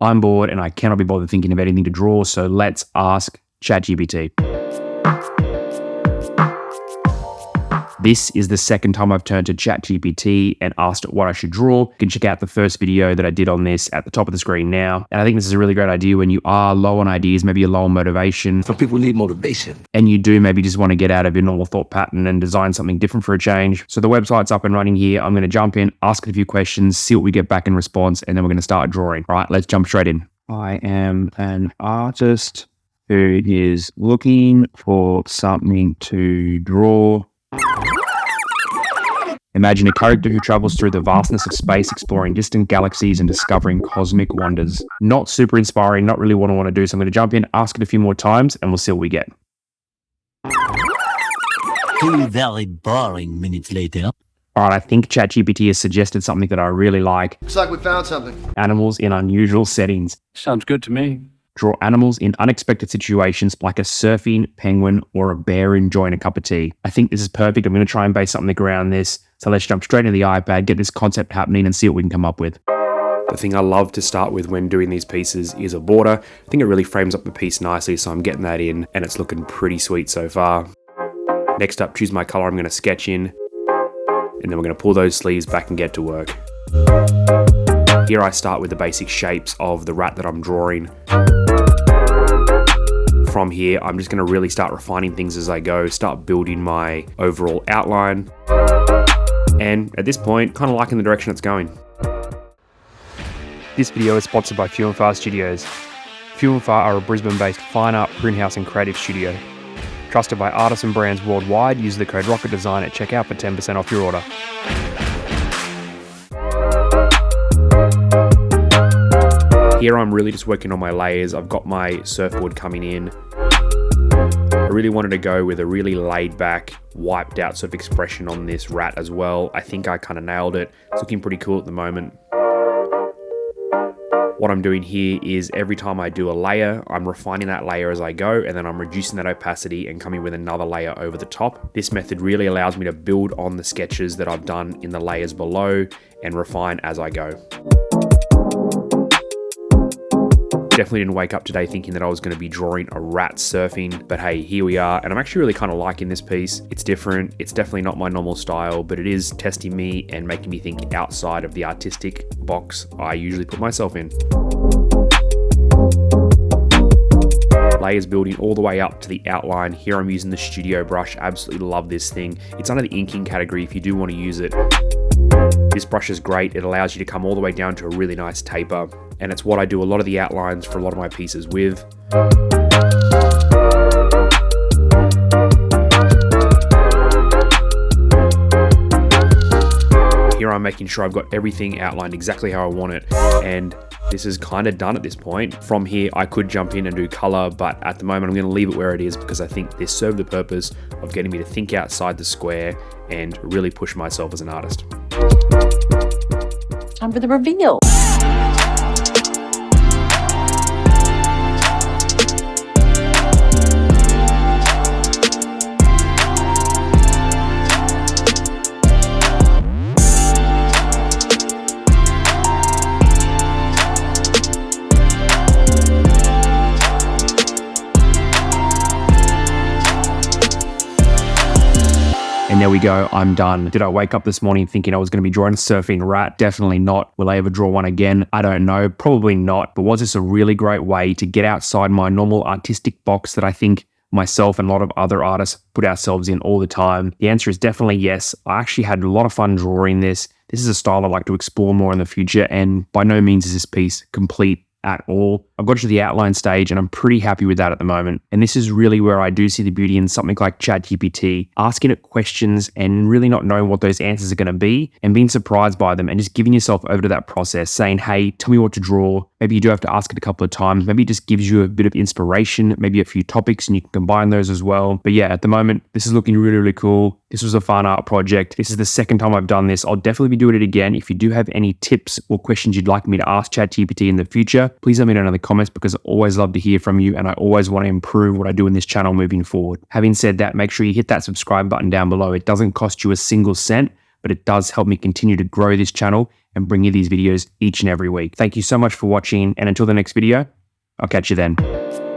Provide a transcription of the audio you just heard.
I'm bored and I cannot be bothered thinking of anything to draw, so let's ask ChatGPT. This is the second time I've turned to ChatGPT and asked it what I should draw. You can check out the first video that I did on this at the top of the screen now. And I think this is a really great idea when you are low on ideas, maybe you're low on motivation. Some people need motivation. And you do maybe just want to get out of your normal thought pattern and design something different for a change. So the website's up and running here. I'm going to jump in, ask it a few questions, see what we get back in response, and then we're going to start drawing. All right, let's jump straight in. I am an artist who is looking for something to draw. Imagine a character who travels through the vastness of space, exploring distant galaxies and discovering cosmic wonders. Not super inspiring, not really what I want to do. So I'm going to jump in, ask it a few more times, and we'll see what we get. 2 very boring minutes later. All right, I think ChatGPT has suggested something that I really like. Looks like we found something. Animals in unusual settings. Sounds good to me. Draw animals in unexpected situations like a surfing penguin or a bear enjoying a cup of tea. I think this is perfect. I'm going to try and base something around this. So let's jump straight into the iPad, get this concept happening and see what we can come up with. The thing I love to start with when doing these pieces is a border. I think it really frames up the piece nicely, so I'm getting that in and it's looking pretty sweet so far. Next up, choose my color I'm going to sketch in, and then we're going to pull those sleeves back and get to work. Here I start with the basic shapes of the rat that I'm drawing. From here, I'm just going to really start refining things as I go, start building my overall outline. And at this point, kind of liking the direction it's going. This video is sponsored by Few and Far Studios. Few and Far are a Brisbane-based fine art, print house and creative studio. Trusted by artists and brands worldwide, use the code ROCKETDESIGN at checkout for 10% off your order. Here I'm really just working on my layers. I've got my surfboard coming in. I really wanted to go with a really laid back, wiped out sort of expression on this rat as well. I think I kind of nailed it. It's looking pretty cool at the moment. What I'm doing here is every time I do a layer, I'm refining that layer as I go, and then I'm reducing that opacity and coming with another layer over the top. This method really allows me to build on the sketches that I've done in the layers below and refine as I go. Definitely didn't wake up today thinking that I was going to be drawing a rat surfing, but hey, here we are, and I'm actually really kind of liking this piece. It's different, it's definitely not my normal style, but it is testing me and making me think outside of the artistic box I usually put myself in. Layers building all the way up to the outline. Here I'm using the studio brush. Absolutely love this thing. It's under the inking category if you do want to use it. This brush is great. It allows you to come all the way down to a really nice taper, and it's what I do a lot of the outlines for a lot of my pieces with. Here I'm making sure I've got everything outlined exactly how I want it, and this is kind of done at this point. From here, I could jump in and do color, but at the moment I'm going to leave it where it is because I think this served the purpose of getting me to think outside the square and really push myself as an artist. Time for the reveal. And there we go, I'm done. Did I wake up this morning thinking I was going to be drawing a surfing rat? Definitely not. Will I ever draw one again? I don't know, probably not. But was this a really great way to get outside my normal artistic box that I think myself and a lot of other artists put ourselves in all the time? The answer is definitely yes. I actually had a lot of fun drawing this. This is a style I'd like to explore more in the future, and by no means is this piece complete at all. I've got to the outline stage and I'm pretty happy with that at the moment. And this is really where I do see the beauty in something like ChatGPT, asking it questions and really not knowing what those answers are going to be and being surprised by them and just giving yourself over to that process, saying, hey, tell me what to draw. Maybe you do have to ask it a couple of times. Maybe it just gives you a bit of inspiration, maybe a few topics, and you can combine those as well. But yeah, at the moment, this is looking really, really cool. This was a fun art project. This is the second time I've done this. I'll definitely be doing it again. If you do have any tips or questions you'd like me to ask ChatGPT in the future, please let me know in the comments because I always love to hear from you and I always want to improve what I do in this channel moving forward. Having said that, make sure you hit that subscribe button down below. It doesn't cost you a single cent, but it does help me continue to grow this channel and bring you these videos each and every week. Thank you so much for watching, and until the next video, I'll catch you then.